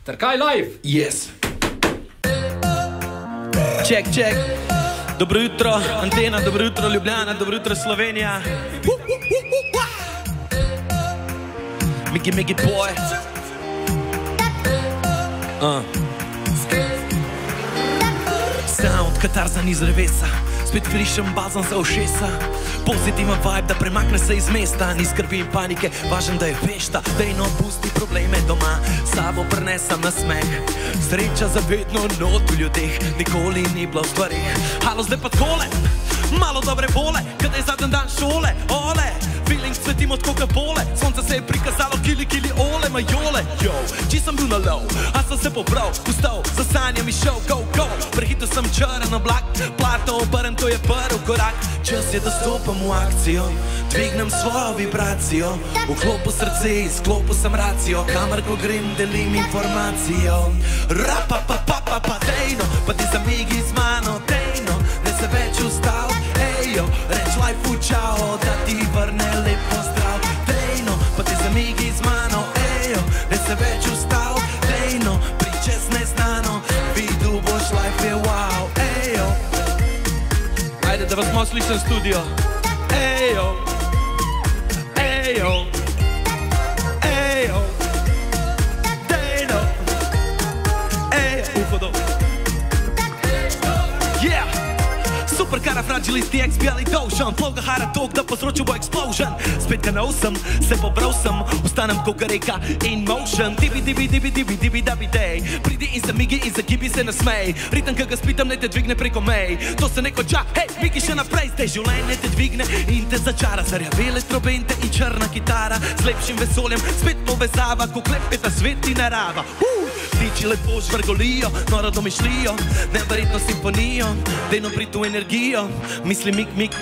Trkaj live! Yes. Check. Dobro jutro, Antena, dobro jutro, Ljubljana, dobro jutro, Slovenija. Miki boy. Sound, katarza iz revesa. Spet frišem bazan za ušesa. Pozitiven vibe, da premakne se iz mesta. Ni skrbi in panike, važen da je fešta. Dejno pusti probleme doma, sabo prenesam na smeh. Sreča zavedno not v ljudeh, nikoli ni bila v stvarih. Halo, zdaj pa takole, malo dobre vole, kada je zadnji dan šole, ole. Feeling cvetim od Coca-Cole, sonce se je prikazalo, kili ole, majole. Yo, či sem bil na low, a sem se pobral, ustal, za sanjami šel, go. Prehitil sem črn oblak, platno obrn, to je prvi korak. Čas je, da stopam v akcijo, dvignem svojo vibracijo. Vklopu srce, izklopu sem racijo, kamar ko grem, delim informacijo. Rapa, dejno, pa ti zamigi z mano, dejno, ne se več ustav, ejo, reč life čao, da ti vrne lep pozdrav. Dejno, pa ti zamigi z mano, ejo, ne se več ustav, dejno, pričez neznano, vidu boš life je wow, ejo. Ajde, da vas malo slišam studio. Ejo, dejno, uhodov. Yeah! Super kara fragilisti ex bijali dožan, flow ga hara tok da povzročil bo explosion. Spet ga nov sem, se pobral sem, ostanem ko ga reka in motion. Dibi dabi dej, pridi in zamigi in zagibi se nasmej. Ritem ka ga spitam ne te dvigne preko mej, to se ne konča, hej, Miki še naprej. Zdaj življenje te dvigne in te začara, zarjavele trobente in črna kitara. Z lepšim vesoljem spet povezava, ko klepeta svet in narava. Tiči lepo žvrgolijo, noro domišljijo, neverjetno simfonijo, dejno pritu energijo, misli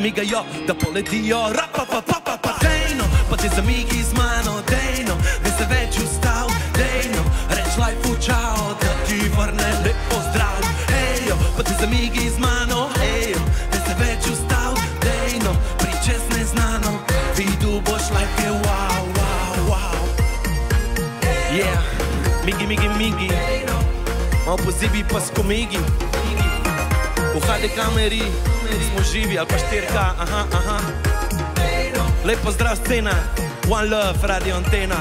migajo, da poletijo. Rapa, dejno, pa te zamigi z mano, dejno, ne se več ustav, dejno, reč life čao, da ti vrne lep pozdrav. Ejo, pa te zamigi z mano, ejo, ne se več ustav, dejno, pričez neznano, vidu boš life je wow. Yeah. Migi, malo pozibi pa skomigi. V HD kameri smo živi, ali pa 4K, aha. Lep pozdrav scena, one love, Radio Antena.